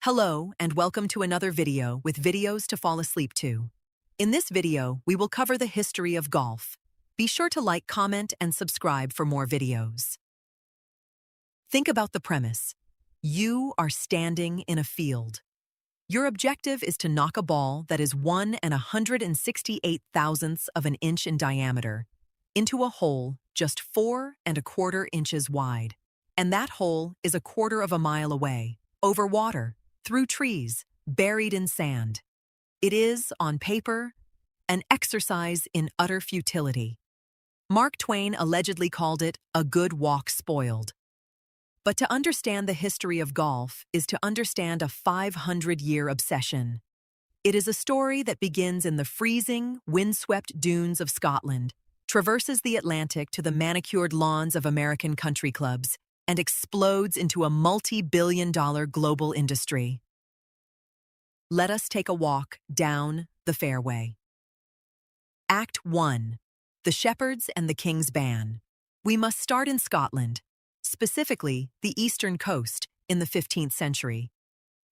Hello, and welcome to another video with videos to fall asleep to. In this video, we will cover the history of golf. Be sure to like, comment, and subscribe for more videos. Think about the premise. You are standing in a field. Your objective is to knock a ball that is 1 168,000ths of an inch in diameter into a hole just 4¼ inches wide. And that hole is 1/4 mile away, over water, through trees, buried in sand. It is, on paper, an exercise in utter futility. Mark Twain allegedly called it a good walk spoiled. But to understand the history of golf is to understand a 500-year obsession. It is a story that begins in the freezing, windswept dunes of Scotland, traverses the Atlantic to the manicured lawns of American country clubs, and explodes into a multi-billion-dollar global industry. Let us take a walk down the fairway. Act 1. The Shepherds and the King's Ban. We must start in Scotland, specifically the eastern coast, in the 15th century.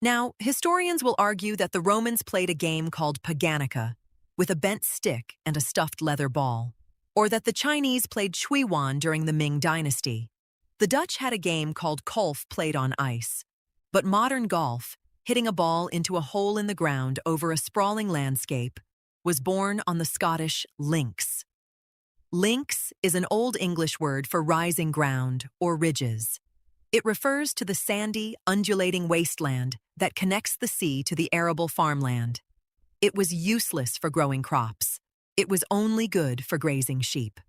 Now, historians will argue that the Romans played a game called paganica, with a bent stick and a stuffed leather ball, or that the Chinese played chuiwan during the Ming Dynasty. The Dutch had a game called kolf played on ice. But modern golf, hitting a ball into a hole in the ground over a sprawling landscape, was born on the Scottish links. Links is an Old English word for rising ground or ridges. It refers to the sandy, undulating wasteland that connects the sea to the arable farmland. It was useless for growing crops. It was only good for grazing sheep.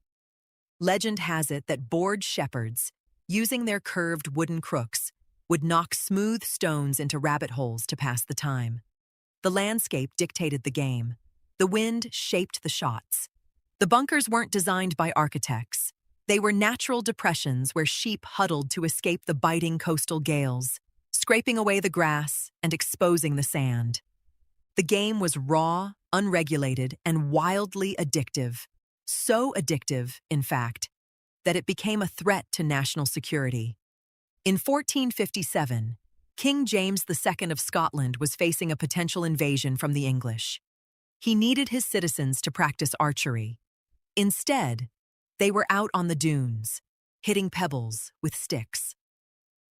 Legend has it that bored shepherds, using their curved wooden crooks, would knock smooth stones into rabbit holes to pass the time. The landscape dictated the game. The wind shaped the shots. The bunkers weren't designed by architects. They were natural depressions where sheep huddled to escape the biting coastal gales, scraping away the grass and exposing the sand. The game was raw, unregulated, and wildly addictive. So addictive, in fact, that it became a threat to national security. In 1457, King James II of Scotland was facing a potential invasion from the English. He needed his citizens to practice archery. Instead, they were out on the dunes, hitting pebbles with sticks.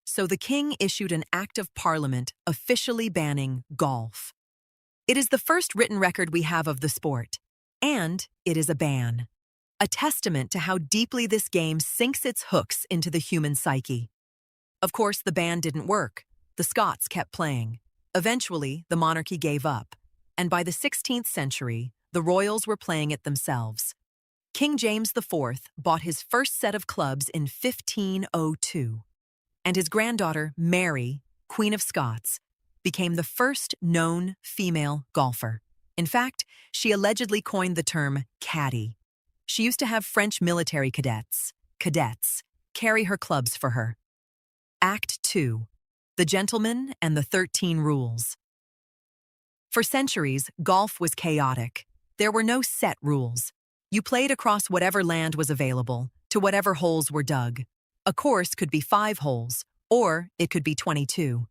So the king issued an Act of Parliament officially banning golf. It is the first written record we have of the sport, and it is a ban. A testament to how deeply this game sinks its hooks into the human psyche. Of course, the ban didn't work. The Scots kept playing. Eventually, the monarchy gave up, and by the 16th century, the royals were playing it themselves. King James IV bought his first set of clubs in 1502, and his granddaughter, Mary, Queen of Scots, became the first known female golfer. In fact, she allegedly coined the term caddy. She used to have French military cadets, carry her clubs for her. Act 2. The Gentleman and the 13 Rules. For centuries, golf was chaotic. There were no set rules. You played across whatever land was available, to whatever holes were dug. A course could be 5 holes, or it could be 22.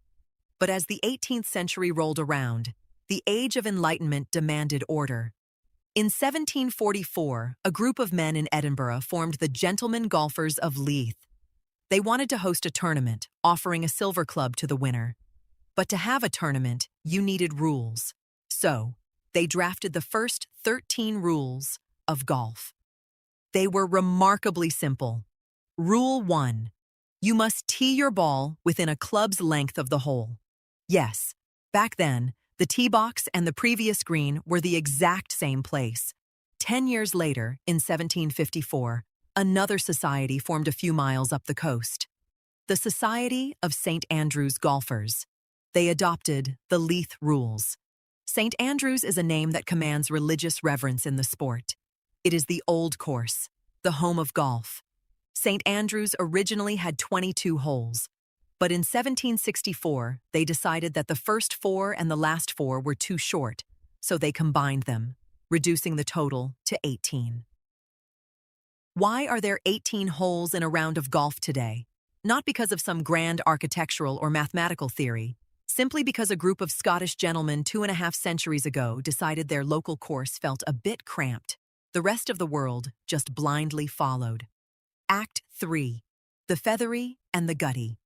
But as the 18th century rolled around, the Age of Enlightenment demanded order. In 1744, a group of men in Edinburgh formed the Gentlemen Golfers of Leith. They wanted to host a tournament, offering a silver club to the winner. But to have a tournament, you needed rules. So, they drafted the first 13 rules of golf. They were remarkably simple. Rule 1. You must tee your ball within a club's length of the hole. Yes, back then, the tee box and the previous green were the exact same place. 10 years later, in 1754, another society formed a few miles up the coast. The Society of St. Andrew's Golfers. They adopted the Leith Rules. St. Andrews is a name that commands religious reverence in the sport. It is the old course, the home of golf. St. Andrews originally had 22 holes, but in 1764, they decided that the first 4 and the last 4 were too short, so they combined them, reducing the total to 18. Why are there 18 holes in a round of golf today? Not because of some grand architectural or mathematical theory. simply because a group of Scottish gentlemen 2.5 centuries ago decided their local course felt a bit cramped. The rest of the world just blindly followed. Act 3. The Feathery and the Gutty.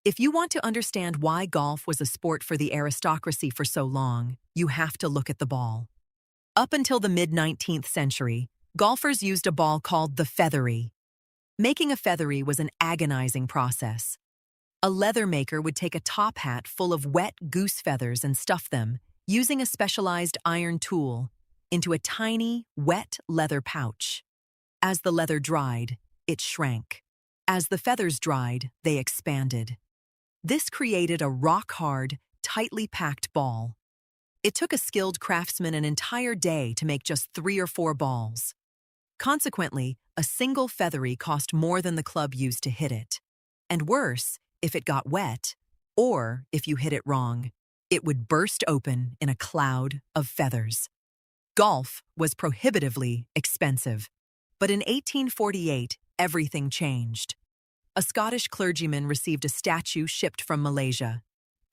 If you want to understand why golf was a sport for the aristocracy for so long, you have to look at the ball. Up until the mid-19th century, golfers used a ball called the feathery. Making a feathery was an agonizing process. A leather maker would take a top hat full of wet goose feathers and stuff them, using a specialized iron tool, into a tiny, wet leather pouch. As the leather dried, it shrank. As the feathers dried, they expanded. This created a rock-hard, tightly packed ball. It took a skilled craftsman an entire day to make just 3 or 4 balls. Consequently, a single feathery cost more than the club used to hit it. And worse, if it got wet, or if you hit it wrong, it would burst open in a cloud of feathers. Golf was prohibitively expensive. But in 1848, everything changed. A Scottish clergyman received a statue shipped from Malaysia.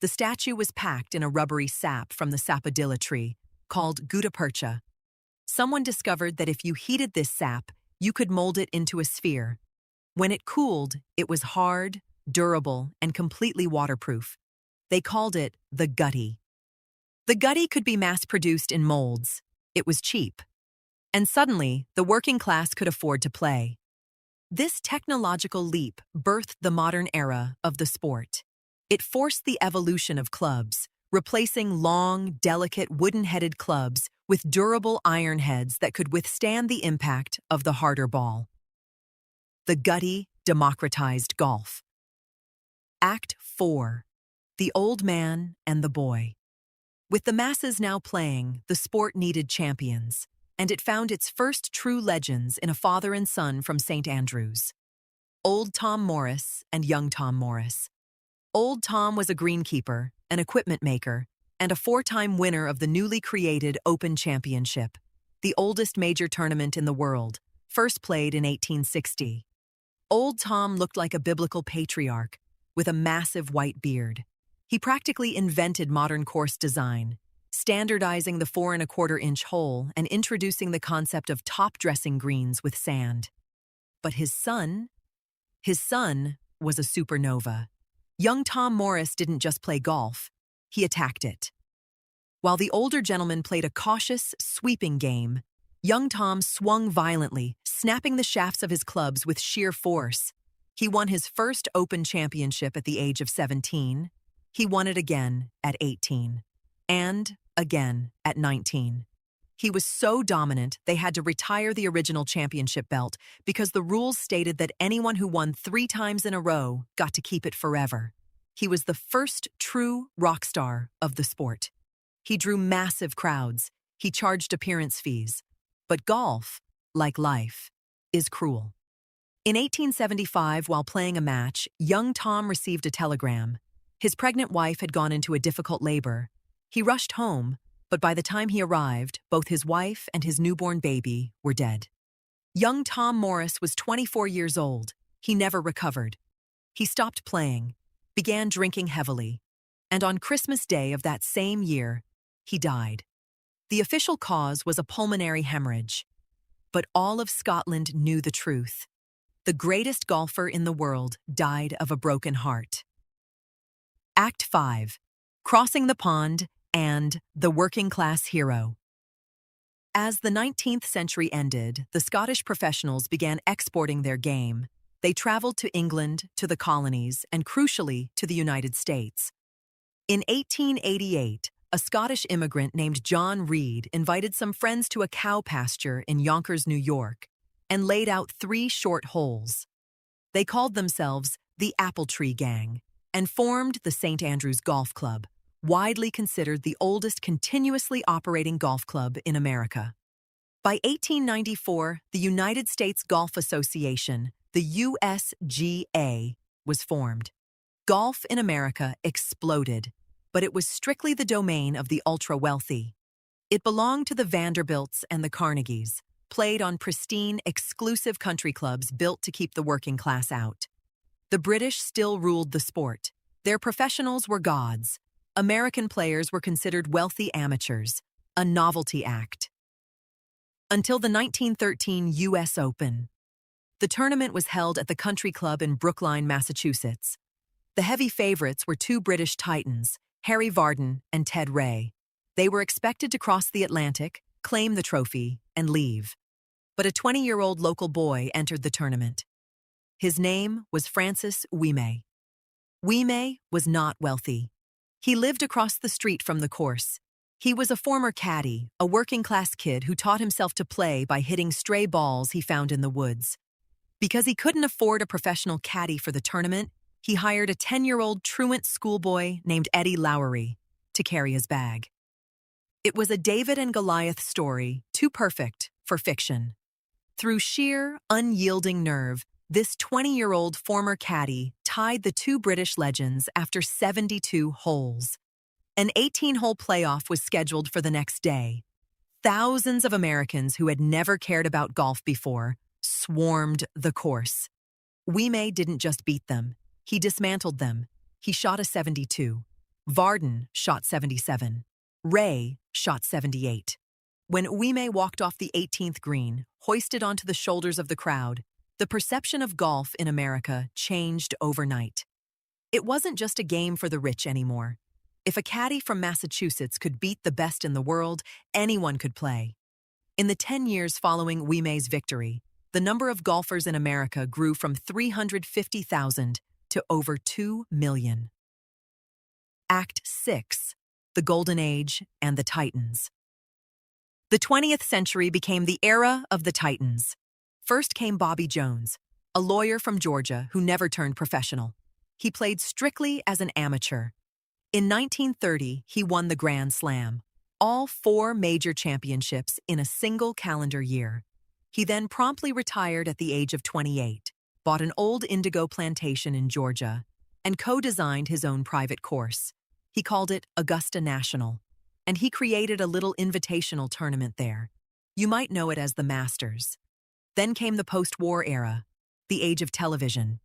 The statue was packed in a rubbery sap from the sapodilla tree, called gutta percha. Someone discovered that if you heated this sap, you could mold it into a sphere. When it cooled, it was hard, durable, and completely waterproof. They called it the gutty. The gutty could be mass-produced in molds. It was cheap. And suddenly, the working class could afford to play. This technological leap birthed the modern era of the sport. It forced the evolution of clubs, replacing long, delicate wooden-headed clubs with durable iron heads that could withstand the impact of the harder ball. The gutty democratized golf. Act 4. The Old Man and the Boy. With the masses now playing, the sport needed champions, and it found its first true legends in a father and son from St. Andrews. Old Tom Morris and young Tom Morris. Old Tom was a greenkeeper, an equipment maker, and a 4-time winner of the newly created Open Championship, the oldest major tournament in the world, first played in 1860. Old Tom looked like a biblical patriarch, with a massive white beard. He practically invented modern course design, standardizing the 4.25-inch hole and introducing the concept of top-dressing greens with sand. But his son was a supernova. Young Tom Morris didn't just play golf, he attacked it. While the older gentleman played a cautious, sweeping game, young Tom swung violently, snapping the shafts of his clubs with sheer force. He won his first Open Championship at the age of 17. He won it again at 18. And again at 19. He was so dominant, they had to retire the original championship belt because the rules stated that anyone who won 3 times in a row got to keep it forever. He was the first true rock star of the sport. He drew massive crowds. He charged appearance fees. But golf, like life, is cruel. In 1875, while playing a match, young Tom received a telegram. His pregnant wife had gone into a difficult labor. He rushed home, but by the time he arrived, both his wife and his newborn baby were dead. Young Tom Morris was 24 years old. He never recovered. He stopped playing, began drinking heavily, and on Christmas Day of that same year, he died. The official cause was a pulmonary hemorrhage. But all of Scotland knew the truth. The greatest golfer in the world died of a broken heart. Act 5. Crossing the Pond and the Working Class Hero. As the 19th century ended, the Scottish professionals began exporting their game. They traveled to England, to the colonies, and crucially, to the United States. In 1888, a Scottish immigrant named John Reed invited some friends to a cow pasture in Yonkers, New York, and laid out 3 short holes. They called themselves the Apple Tree Gang and formed the St. Andrews Golf Club, widely considered the oldest continuously operating golf club in America. By 1894, the United States Golf Association, the USGA, was formed. Golf in America exploded, but it was strictly the domain of the ultra-wealthy. It belonged to the Vanderbilts and the Carnegies, played on pristine, exclusive country clubs built to keep the working class out. The British still ruled the sport. Their professionals were gods. American players were considered wealthy amateurs, a novelty act. Until the 1913 U.S. Open. The tournament was held at the Country Club in Brookline, Massachusetts. The heavy favorites were two British titans, Harry Vardon and Ted Ray. They were expected to cross the Atlantic, claim the trophy, and leave. But a 20-year-old local boy entered the tournament. His name was Francis Ouimet. Ouimet was not wealthy. He lived across the street from the course. He was a former caddy, a working-class kid who taught himself to play by hitting stray balls he found in the woods. Because he couldn't afford a professional caddy for the tournament, he hired a 10-year-old truant schoolboy named Eddie Lowery to carry his bag. It was a David and Goliath story, too perfect for fiction. Through sheer, unyielding nerve, this 20-year-old former caddy tied the two British legends after 72 holes. An 18-hole playoff was scheduled for the next day. Thousands of Americans who had never cared about golf before swarmed the course. Ouimet didn't just beat them. He dismantled them. He shot a 72. Vardon shot 77. Ray shot 78. When Ouimet walked off the 18th green, hoisted onto the shoulders of the crowd, the perception of golf in America changed overnight. It wasn't just a game for the rich anymore. If a caddy from Massachusetts could beat the best in the world, anyone could play. In the 10 years following Ouimet's victory, the number of golfers in America grew from 350,000 to over 2 million. Act 6. The Golden Age and the Titans. The 20th century became the era of the Titans. First came Bobby Jones, a lawyer from Georgia who never turned professional. He played strictly as an amateur. In 1930, he won the Grand Slam, all 4 major championships in a single calendar year. He then promptly retired at the age of 28, bought an old indigo plantation in Georgia, and co-designed his own private course. He called it Augusta National, and he created a little invitational tournament there. You might know it as the Masters. Then came the post-war era, the age of television.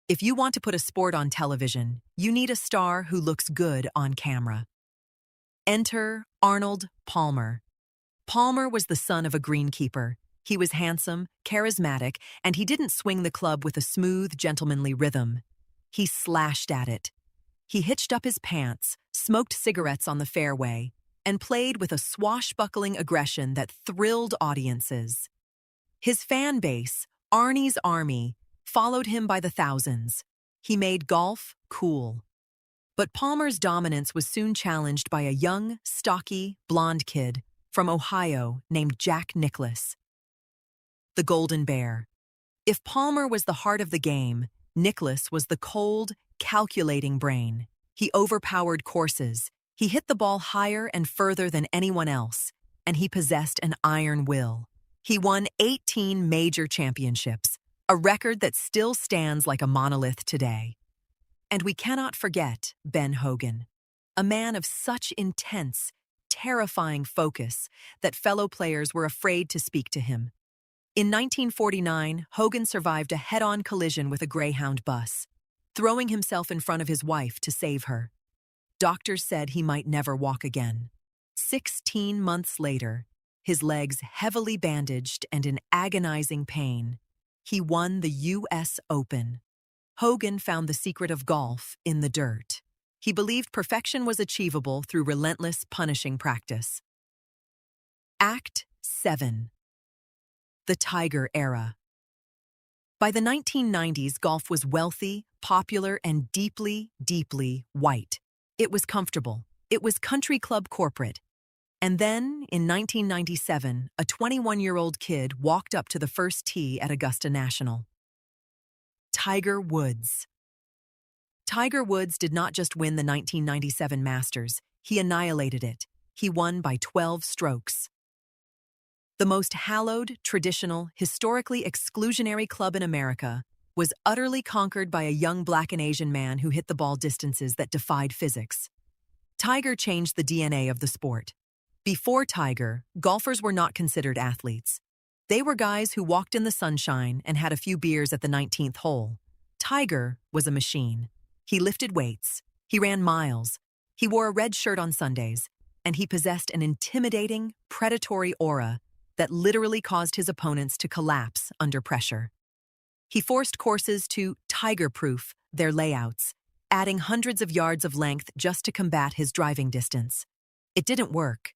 If you want to put a sport on television, you need a star who looks good on camera. Enter Arnold Palmer. Palmer was the son of a greenkeeper. He was handsome, charismatic, and he didn't swing the club with a smooth, gentlemanly rhythm. He slashed at it. He hitched up his pants, smoked cigarettes on the fairway, and played with a swashbuckling aggression that thrilled audiences. His fan base, Arnie's Army, followed him by the thousands. He made golf cool. But Palmer's dominance was soon challenged by a young, stocky, blonde kid from Ohio named Jack Nicklaus. The Golden Bear. If Palmer was the heart of the game, Nicklaus was the cold, calculating brain. He overpowered courses. He hit the ball higher and further than anyone else, and he possessed an iron will. He won 18 major championships, a record that still stands like a monolith today. And we cannot forget Ben Hogan, a man of such intense, terrifying focus that fellow players were afraid to speak to him. In 1949, Hogan survived a head-on collision with a Greyhound bus, throwing himself in front of his wife to save her. Doctors said he might never walk again. 16 months later, his legs heavily bandaged and in agonizing pain, he won the U.S. Open. Hogan found the secret of golf in the dirt. He believed perfection was achievable through relentless, punishing practice. Act 7. The Tiger Era. By the 1990s, golf was wealthy, popular, and deeply, deeply white. It was comfortable. It was country club corporate. And then, in 1997, a 21-year-old kid walked up to the first tee at Augusta National. Tiger Woods. Tiger Woods did not just win the 1997 Masters, he annihilated it. He won by 12 strokes. The most hallowed, traditional, historically exclusionary club in America was utterly conquered by a young Black and Asian man who hit the ball distances that defied physics. Tiger changed the DNA of the sport. Before Tiger, golfers were not considered athletes. They were guys who walked in the sunshine and had a few beers at the 19th hole. Tiger was a machine. He lifted weights. He ran miles. He wore a red shirt on Sundays, and he possessed an intimidating, predatory aura that literally caused his opponents to collapse under pressure. He forced courses to tiger-proof their layouts, adding hundreds of yards of length just to combat his driving distance. It didn't work.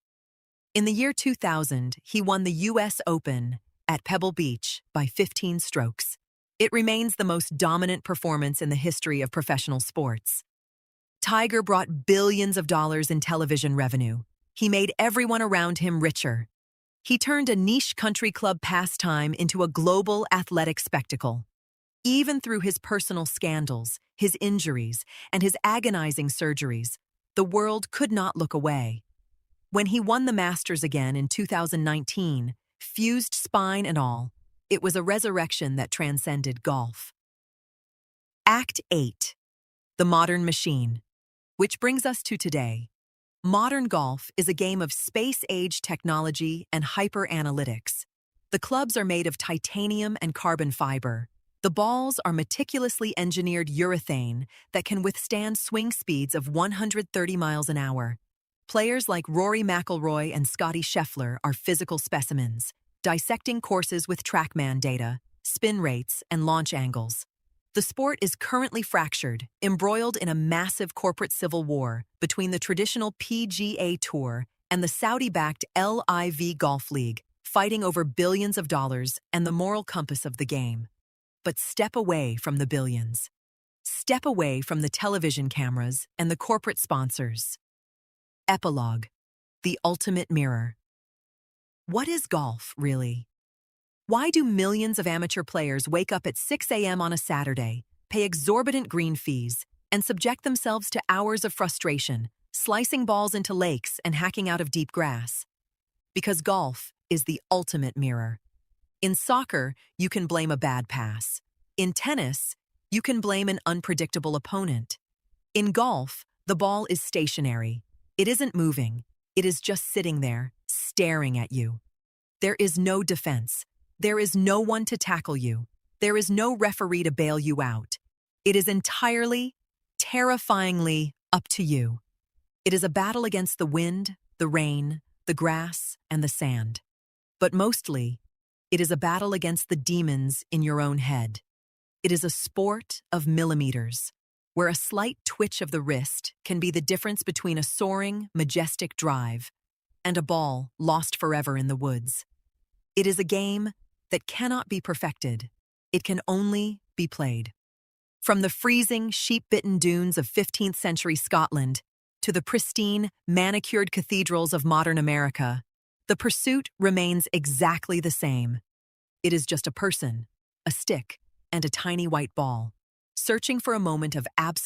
In the year 2000, he won the U.S. Open at Pebble Beach by 15 strokes. It remains the most dominant performance in the history of professional sports. Tiger brought billions of dollars in television revenue. He made everyone around him richer. He turned a niche country club pastime into a global athletic spectacle. Even through his personal scandals, his injuries, and his agonizing surgeries, the world could not look away. When he won the Masters again in 2019, fused spine and all, it was a resurrection that transcended golf. Act 8. The Modern Machine. Which brings us to today. Modern golf is a game of space-age technology and hyper-analytics. The clubs are made of titanium and carbon fiber. The balls are meticulously engineered urethane that can withstand swing speeds of 130 miles an hour. Players like Rory McIlroy and Scottie Scheffler are physical specimens, dissecting courses with TrackMan data, spin rates, and launch angles. The sport is currently fractured, embroiled in a massive corporate civil war between the traditional PGA Tour and the Saudi-backed LIV Golf League, fighting over billions of dollars and the moral compass of the game. But step away from the billions. Step away from the television cameras and the corporate sponsors. Epilogue: The Ultimate Mirror. What is golf, really? Why do millions of amateur players wake up at 6 a.m. on a Saturday, pay exorbitant green fees, and subject themselves to hours of frustration, slicing balls into lakes and hacking out of deep grass? Because golf is the ultimate mirror. In soccer, you can blame a bad pass. In tennis, you can blame an unpredictable opponent. In golf, the ball is stationary. It isn't moving. It is just sitting there, staring at you. There is no defense. There is no one to tackle you. There is no referee to bail you out. It is entirely, terrifyingly up to you. It is a battle against the wind, the rain, the grass, and the sand. But mostly, it is a battle against the demons in your own head. It is a sport of millimeters, where a slight twitch of the wrist can be the difference between a soaring, majestic drive and a ball lost forever in the woods. It is a game that cannot be perfected. It can only be played. From the freezing, sheep-bitten dunes of 15th century Scotland to the pristine, manicured cathedrals of modern America, the pursuit remains exactly the same. It is just a person, a stick, and a tiny white ball, searching for a moment of absolute